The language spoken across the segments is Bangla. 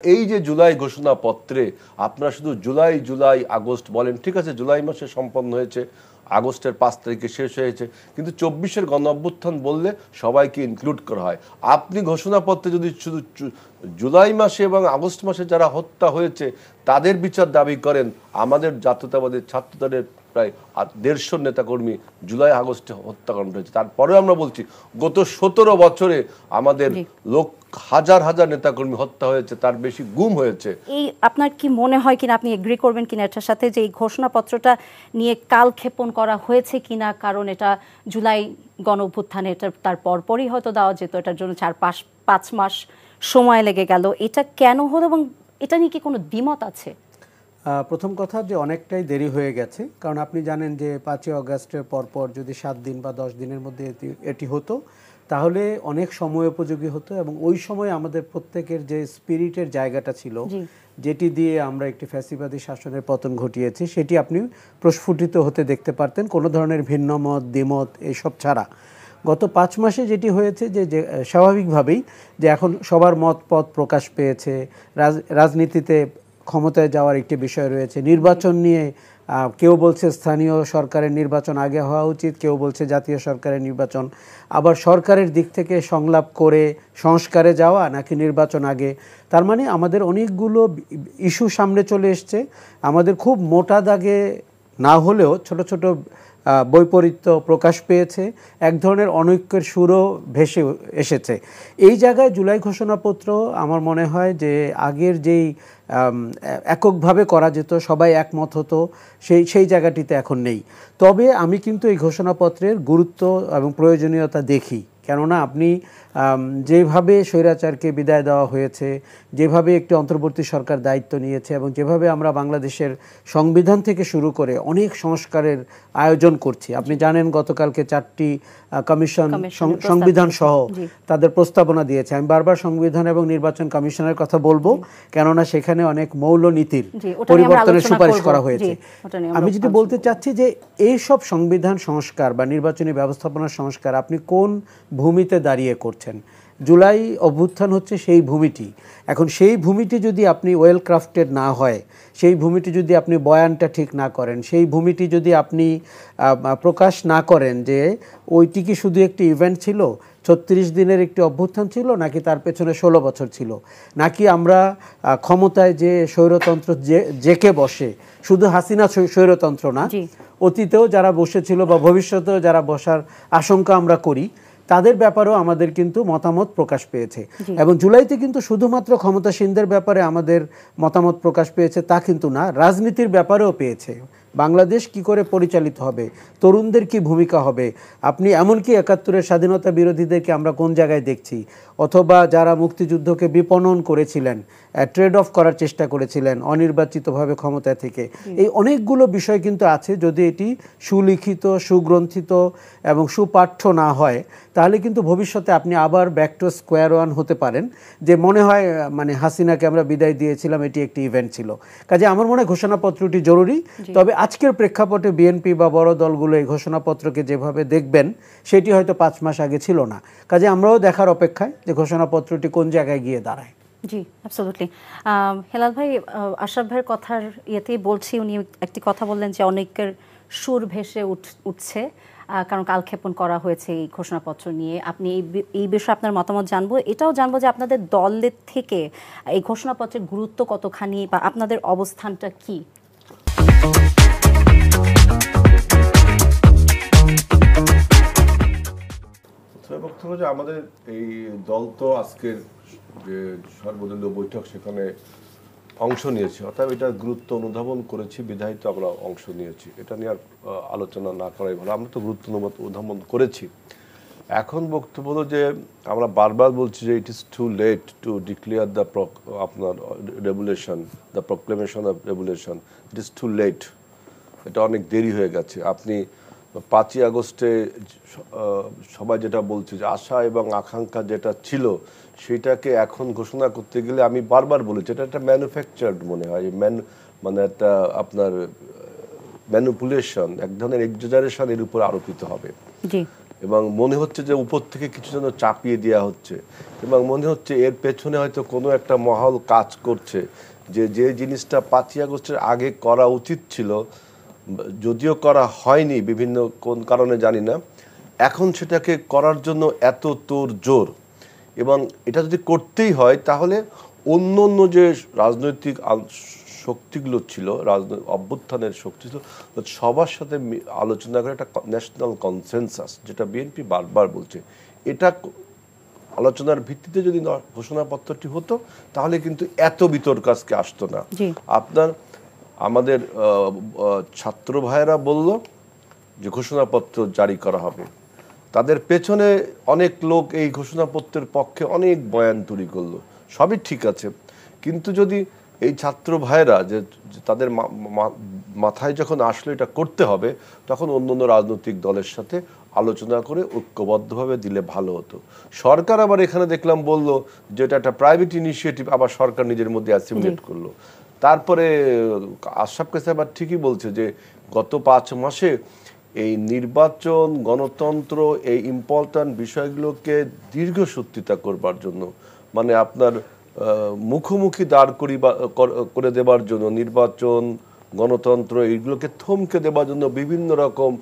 এই যে জুলাই ঘোষণাপত্রে আপনারা শুধু জুলাই জুলাই আগস্ট বলেন, ঠিক আছে, জুলাই মাসে সম্পন্ন হয়েছে, আগস্টের 5 তারিখে শেষ হয়েছে, কিন্তু 24-এর গণ অভ্যুত্থান বললে সবাইকে ইনক্লুড করা হয়। আপনি ঘোষণাপত্রে যদি শুধু জুলাই মাসে এবং আগস্ট মাসে যারা হত্যা হয়েছে তাদের বিচার দাবি করেন, আমাদের জাতীয়তাবাদী ছাত্রদলের প্রায় 150 নেতাকর্মী জুলাই আগস্টে হত্যাকাণ্ড হয়েছে। তারপরেও আমরা বলছি গত 17 বছরে আমাদের হাজার হাজার নেতাকর্মী হত্যা হয়েছে, তার বেশি গুম হয়েছে। এই আপনার কি মনে হয় কিনা, আপনি এগ্রি করবেন কিনা এটার সাথে, যে এই ঘোষণাপত্রটা নিয়ে কালক্ষেপণ করা হয়েছে কিনা? কারণ এটা জুলাই গণ অভ্যুত্থানে এটা তার পরপরই হয়তো দেওয়া যেত, এটার জন্য 4-5 মাস সময় লেগে গেল। এটা কেন হলো এবং এটা নিয়ে কি কোনো দ্বিমত আছে? প্রথম কথা যে অনেকটাই দেরি হয়ে গেছে, কারণ আপনি জানেন যে 5ই আগস্টের পরপর যদি 7 দিন বা 10 দিনের মধ্যে এটি হতো তাহলে অনেক সময় উপযোগী হতো, এবং ওই সময় আমাদের প্রত্যেকের যে স্পিরিটের জায়গাটা ছিল, যেটি দিয়ে আমরা একটি ফ্যাসিবাদী শাসনের পতন ঘটিয়েছি, সেটি আপনি প্রস্ফুটিত হতে দেখতে পারতেন কোনো ধরনের ভিন্ন মত দ্বিমত এইসব ছাড়া। গত 5 মাসে যেটি হয়েছে যে স্বাভাবিকভাবেই যে এখন সবার মত পথ প্রকাশ পেয়েছে, রাজনীতিতে ক্ষমতায় যাওয়ার একটি বিষয় রয়েছে, নির্বাচন নিয়ে কেউ বলছে স্থানীয় সরকারের নির্বাচন আগে হওয়া উচিত, কেউ বলছে জাতীয় সরকারের নির্বাচন, আবার সরকারের দিক থেকে সংলাপ করে সংস্কারে যাওয়া নাকি নির্বাচন আগে। তার মানে আমাদের অনেকগুলো ইস্যু সামনে চলে এসছে। আমাদের খুব মোটা দাগে না হলেও ছোট ছোট বৈপরীত্য প্রকাশ পেয়েছে, এক ধরনের অনৈক্যের সুরও ভেসে এসেছে। এই জায়গায় জুলাই ঘোষণাপত্র আমার মনে হয় যে আগের যেই এককভাবে করা যেত, সবাই একমত হতো, সেই জায়গাটিতে এখন নেই। তবে আমি কিন্তু এই ঘোষণাপত্রের গুরুত্ব এবং প্রয়োজনীয়তা দেখি, কেননা আপনি যেভাবে স্বৈরাচারকে বিদায় দেওয়া হয়েছে, যেভাবে একটি অন্তর্বর্তী সরকার দায়িত্ব নিয়েছে, এবং যেভাবে আমরা বাংলাদেশের সংবিধান থেকে শুরু করে অনেক সংস্কারের আয়োজন করছি। আপনি জানেন গতকালকে 4টি কমিশন সংবিধান সহ তাদের প্রস্তাবনা দিয়েছে। আমি বারবার সংবিধান এবং নির্বাচন কমিশনের কথা বলবো, কেননা সেখানে অনেক মৌলনীতির পরিবর্তনের সুপারিশ করা হয়েছে। আমি যেটি বলতে চাচ্ছি যে এইসব সংবিধান সংস্কার বা নির্বাচনী ব্যবস্থাপনা সংস্কার আপনি কোন ভূমিতে দাঁড়িয়ে করছেন? জুলাই অভ্যুত্থান হচ্ছে সেই ভূমিটি। এখন সেই ভূমিটি যদি আপনি ওয়েল ক্রাফটেড না হয়, সেই ভূমিটি যদি আপনি বয়ানটা ঠিক না করেন, সেই ভূমিটি যদি আপনি প্রকাশ না করেন যে ওইটি কি শুধু একটি ইভেন্ট ছিল, 36 দিনের একটি অভ্যুত্থান ছিল, নাকি তার পেছনে 16 বছর ছিল, নাকি আমরা ক্ষমতায় যে স্বৈরতন্ত্র জেকে বসে, শুধু হাসিনা স্বৈরতন্ত্র না, অতীতেও যারা বসেছিল বা ভবিষ্যতেও যারা বসার আশঙ্কা আমরা করি, তাদের ব্যাপারেও আমাদের কিন্তু মতামত প্রকাশ পেয়েছে। এবং জুলাইতে কিন্তু শুধুমাত্র ক্ষমতাসীনদের ব্যাপারে আমাদের মতামত প্রকাশ পেয়েছে তা কিন্তু না, রাজনীতির ব্যাপারেও পেয়েছে। বাংলাদেশ কি করে পরিচালিত হবে, তরুণদের কি ভূমিকা হবে, আপনি এমনকি 71-এর স্বাধীনতা বিরোধীদেরকে আমরা কোন জায়গায় দেখছি, অথবা যারা মুক্তিযুদ্ধকে বিপণন করেছিলেন, ট্রেড অফ করার চেষ্টা করেছিলেন অনির্বাচিতভাবে ক্ষমতায় থেকে, এই অনেকগুলো বিষয় কিন্তু আছে। যদি এটি সুলিখিত, সুগ্রন্থিত এবং সুপাঠ্য না হয়, তাহলে কিন্তু ভবিষ্যতে আপনি আবার ব্যাক টু স্কোয়ার ওয়ান হতে পারেন, যে মনে হয় মানে হাসিনাকে আমরা বিদায় দিয়েছিলাম, এটি একটি ইভেন্ট ছিল। কাজে আমার মনে হয় ঘোষণাপত্রটি জরুরি। তবে আজকের প্রেক্ষাপটে বিএনপি বা বড় দলগুলো এই ঘোষণাপত্রকে যেভাবে দেখবেন সেটি হয়তো 5 মাস আগে ছিল না। কাজে আমরাও দেখার অপেক্ষায় যে ঘোষণাপত্রটি কোন জায়গায় গিয়ে দাঁড়ায়। জি, অ্যাবসলিউটলি। হেলাল ভাই, আশরাফ ভাইয়ের কথার ইয়েতেই বলছি, উনি একটি কথা বললেন যে অনেকের সুর ভেসে উঠছে কারণ কালক্ষেপণ করা হয়েছে এই ঘোষণাপত্র নিয়ে। আপনি এই বিষয়ে আপনার মতামত জানবো। এটাও জানবো যে আপনাদের দলের থেকে এই ঘোষণাপত্রের গুরুত্ব কতখানি বা আপনাদের অবস্থানটা কি? বক্তব্য যে আমাদের এই দল তো আজকের যে সর্বদলীয় বৈঠক সেখানে অংশ নিয়েছি, অর্থাৎ এটার গুরুত্ব অনুধাবন করেছি, বিধায়িত আমরা অংশ নিয়েছি। এটা নিয়ে আর আলোচনা না করাই ভালো। আমরা তো গুরুত্ব অনুধাবন করেছি। এখন বক্তব্য হলো যে আমরা বারবার বলছি যে it is too late to declare the আপনার regulation, the proclamation of regulation. It is too late, এটা অনেক দেরি হয়ে গেছে। আপনি 5ই আগস্টে সবাই যেটা বলছে যে আশা এবং আকাঙ্ক্ষা যেটা ছিল সেটাকে এখন ঘোষণা করতে গেলে আমি বারবার বলেছি এটা একটা ম্যানুফ্যাকচার্ড মনে হয়, মানে একটা আপনার ম্যানিপুলেশন, এক ধরনের এক্সাজারেশন এর উপর আরোপিত হবে। এবং মনে হচ্ছে যে উপর থেকে কিছু যেন চাপিয়ে দেওয়া হচ্ছে, এবং মনে হচ্ছে এর পেছনে হয়তো কোনো একটা মহল কাজ করছে, যে যে জিনিসটা 5ই আগস্টের আগে করা উচিত ছিল, যদিও করা হয়নি বিভিন্ন কোন কারণে জানি না, এখন সেটাকে করার জন্য এত তোর জোর। এবং এটা যদি করতেই হয় তাহলে অন্য অন্য যে রাজনৈতিক শক্তিগুলো ছিল, রাজনৈতিক অভ্যুত্থানের শক্তি ছিল, সবার সাথে আলোচনা করে একটা ন্যাশনাল কনসেনসাস, যেটা বিএনপি বারবার বলছে, এটা আলোচনার ভিত্তিতে যদি ঘোষণাপত্রটি হতো তাহলে কিন্তু এত বিতর্ক আজকে আসতো না। আপনার আমাদের ছাত্র ভাইয়েরা বলল যে ঘোষণাপত্র জারি করা হবে, তাদের পেছনে অনেক লোক এই ঘোষণাপত্রের পক্ষে অনেক বয়ান তৈরি করলো, সবই ঠিক আছে, কিন্তু যদি এই ছাত্র ভাইয়েরা যে তাদের মাথায় যখন আসলো এটা করতে হবে, তখন অন্য অন্য রাজনৈতিক দলের সাথে আলোচনা করে ঐক্যবদ্ধভাবে দিলে ভালো হতো। সরকার আবার এখানে দেখলাম বলল যে এটা একটা প্রাইভেট ইনিশিয়েটিভ, আবার সরকার নিজের মধ্যে অ্যাসিমিলেট করলো। তারপরে আশরাফ কাছে আবার ঠিকই বলছে যে গত 5 মাসে এই নির্বাচন, গণতন্ত্র, এই ইম্পর্ট্যান্ট বিষয়গুলোকে দীর্ঘসূত্রিতা করবার জন্য, মানে আপনার মুখোমুখি দাঁড় করে দেবার জন্য, নির্বাচন, গণতন্ত্র এইগুলোকে থমকে দেবার জন্য বিভিন্ন রকম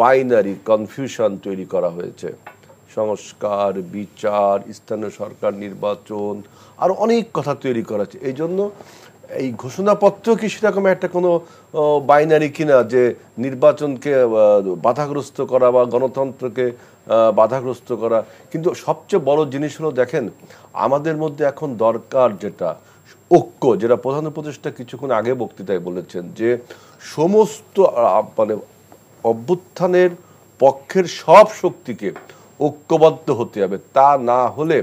বাইনারি কনফিউশন তৈরি করা হয়েছে। সংস্কার, বিচার, স্থানীয় সরকার নির্বাচন, আর অনেক কথা তৈরি করা হয়েছে। এই জন্য এই ঘোষণাপত্র কি সেরকম একটা কোনো বাইনারি কিনা যে নির্বাচনকে বাধাগ্রস্ত করা বা গণতন্ত্রকে বাধাগ্রস্ত করা। কিন্তু সবচেয়ে বড় জিনিস হলো, দেখেন আমাদের মধ্যে এখন দরকার যেটা ঐক্য, যেটা প্রধান উপদেষ্টা কিছুক্ষণ আগে বক্তৃতায় বলেছেন যে সমস্ত মানে অভ্যুত্থানের পক্ষের সব শক্তিকে ঐক্যবদ্ধ হতে হবে। তা না হলে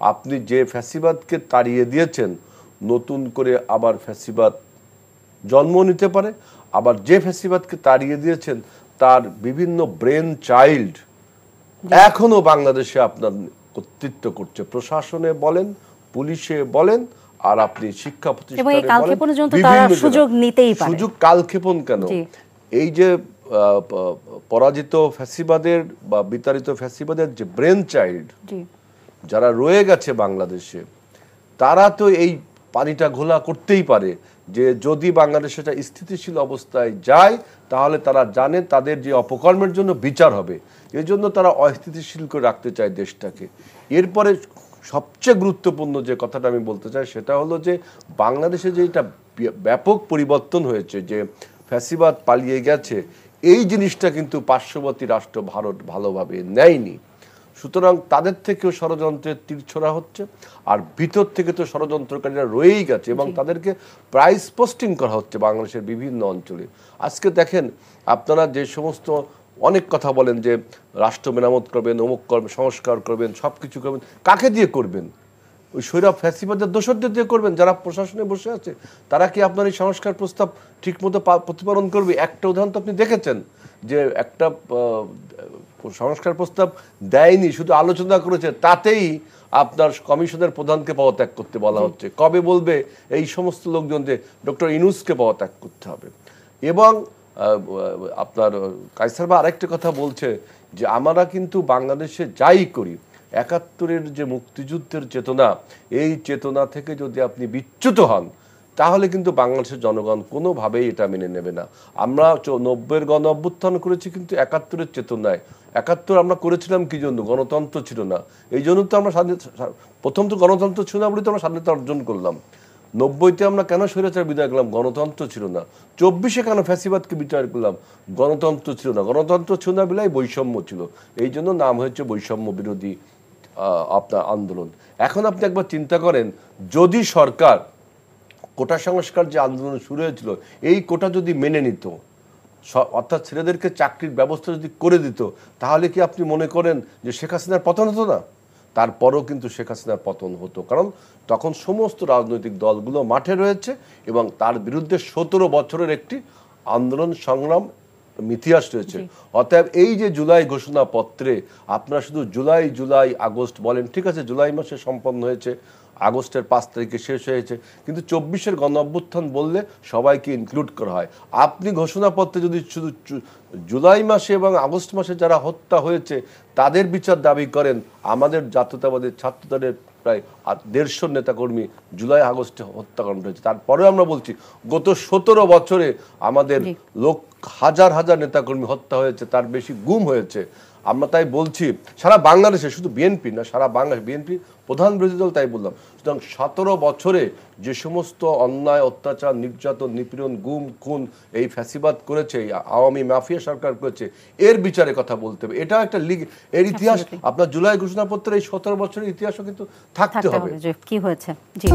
আপনি যে ফ্যাসিবাদকে তাড়িয়ে দিয়েছেন, নতুন করে আবার ফ্যাসিবাদ জন্ম নিতে পারে। আবার যে ফ্যাসিবাদকে তাড়িয়ে দিয়েছেন তার বিভিন্ন ব্রেন চাইল্ড এখনো বাংলাদেশে আপনার কর্তৃত্ব করছে, প্রশাসনে বলেন, পুলিশে বলেন, আর আপনি শিক্ষা প্রতিষ্ঠানে বলেন, সুযোগ কালক্ষেপণ কেন? এই যে পরাজিত ফ্যাসিবাদের বা বিতাড়িত ফ্যাসিবাদের যে ব্রেন চাইল্ড যারা রয়ে গেছে বাংলাদেশে, তারা তো এই পানিটা ঘোলা করতেই পারে যে যদি বাংলাদেশ এটা স্থিতিশীল অবস্থায় যায় তাহলে তারা জানে তাদের যে অপকর্মের জন্য বিচার হবে। এই জন্য তারা অস্থিতিশীল করে রাখতে চায় দেশটাকে। এরপরে সবচেয়ে গুরুত্বপূর্ণ যে কথাটা আমি বলতে চাই সেটা হলো যে বাংলাদেশে যে এটা ব্যাপক পরিবর্তন হয়েছে, যে ফ্যাসিবাদ পালিয়ে গেছে, এই জিনিসটা কিন্তু পার্শ্ববর্তী রাষ্ট্র ভারত ভালোভাবে নেয়নি। সুতরাং তাদের থেকেও ষড়যন্ত্রের তীর ছোড়া হচ্ছে, আর ভিতর থেকে তো ষড়যন্ত্রকারীরা রয়েই গেছে এবং তাদেরকে প্রাইস পোস্টিং করা হচ্ছে বাংলাদেশের বিভিন্ন অঞ্চলে। আজকে দেখেন আপনারা যে সমস্ত অনেক কথা বলেন যে রাষ্ট্র মেরামত করবেন, অমুক করবেন, সংস্কার করবেন, সব কিছু করবেন, কাকে দিয়ে করবেন? ওই স্বৈরাব ফ্যাসিবাদের দোসরদের দিয়ে করবেন যারা প্রশাসনে বসে আছে। তারা কি আপনার এই সংস্কার প্রস্তাব ঠিকমতো প্রতিপালন করবে? একটা উদাহরণ তো আপনি দেখেছেন যে একটা সংস্কার প্রস্তাব দেয়নি, শুধু আলোচনা করেছে, তাতেই আপনার কমিশনের প্রধানকে পদত্যাগ করতে বলা হচ্ছে। কবে বলবে এই সমস্ত লোকজন যে ডক্টর ইউনূসকে পদত্যাগ করতে হবে? এবং আপনার কায়সার ভাই আরেকটা কথা বলছে যে আমরা কিন্তু বাংলাদেশে যাই করি, ৭১-এর যে মুক্তিযুদ্ধের চেতনা, এই চেতনা থেকে যদি আপনি বিচ্যুত হন তাহলে কিন্তু বাংলাদেশের জনগণ কোনোভাবেই এটা মেনে নেবে না। আমরা ৯০-এর গণ অভ্যুত্থান করেছি কিন্তু ৭১-এর চেতনায়। ৭১ আমরা করেছিলাম কি জন্য? গণতন্ত্র ছিল না, এই জন্য তো আমরা প্রথম তো গণতন্ত্র ছিল না বলে তো আমরা স্বাধীনতা অর্জন করলাম। ৯০-তে আমরা কেন স্বৈরাচার বিদায় করলাম? গণতন্ত্র ছিল না। ২৪-এ কেন ফ্যাসিবাদকে বিচার করলাম? গণতন্ত্র ছিল না। গণতন্ত্র ছিল না বিলাই বৈষম্য ছিল, এই জন্য নাম হয়েছে বৈষম্য বিরোধী আপনার আন্দোলন। এখন আপনি একবার চিন্তা করেন, যদি সরকার কোটা সংস্কার যে আন্দোলন শুরু হয়েছিল এই কোটা যদি মেনে নিত, অর্থাৎ ছেলেদেরকে চাকরির ব্যবস্থা যদি করে দিত, তাহলে কি আপনি মনে করেন যে শেখ হাসিনার পতন হতো না? তারপরও কিন্তু শেখ হাসিনার পতন হতো, কারণ তখন সমস্ত রাজনৈতিক দলগুলো মাঠে রয়েছে এবং তার বিরুদ্ধে ১৭ বছরের একটি আন্দোলন সংগ্রাম ইতিহাস রয়েছে। অতএব এই যে জুলাই ঘোষণাপত্রে আপনারা শুধু জুলাই জুলাই আগস্ট বলেন, ঠিক আছে, জুলাই মাসে সম্পন্ন হয়েছে, আগস্টের 5 তারিখে শেষ হয়েছে, কিন্তু 24-এর গণ অভ্যুত্থান বললে সবাইকে ইনক্লুড করা হয়। আপনি ঘোষণাপত্রে যদি শুধু জুলাই মাসে এবং আগস্ট মাসে যারা হত্যা হয়েছে তাদের বিচার দাবি করেন, আমাদের জাতীয়তাবাদী ছাত্রদলের প্রায় 150 নেতাকর্মী জুলাই আগস্টে হত্যাকাণ্ড হয়েছে। তারপরেও আমরা বলছি গত 17 বছরে আমাদের হাজার হাজার নেতাকর্মী হত্যা হয়েছে, তার বেশি গুম হয়েছে। আমরা তাই বলছি সারা বাংলাদেশে, শুধু বিএনপি না, সারা বাংলাদেশ, বিএনপি প্রধান বিরোধী দল, তাই বললাম। সুতরাং 17 বছরে যে সমস্ত অন্যায়, অত্যাচার, নির্যাতন, নিপীড়ন, গুম, খুন এই ফ্যাসিবাদ করেছে, এই আওয়ামী মাফিয়া সরকার করেছে, এর বিচারে কথা বলতে হবে। এটা একটা এর ইতিহাস, আপনার জুলাই ঘোষণাপত্রের এই 17 বছরের ইতিহাসও কিন্তু থাকতে হবে। কি হয়েছে। জি।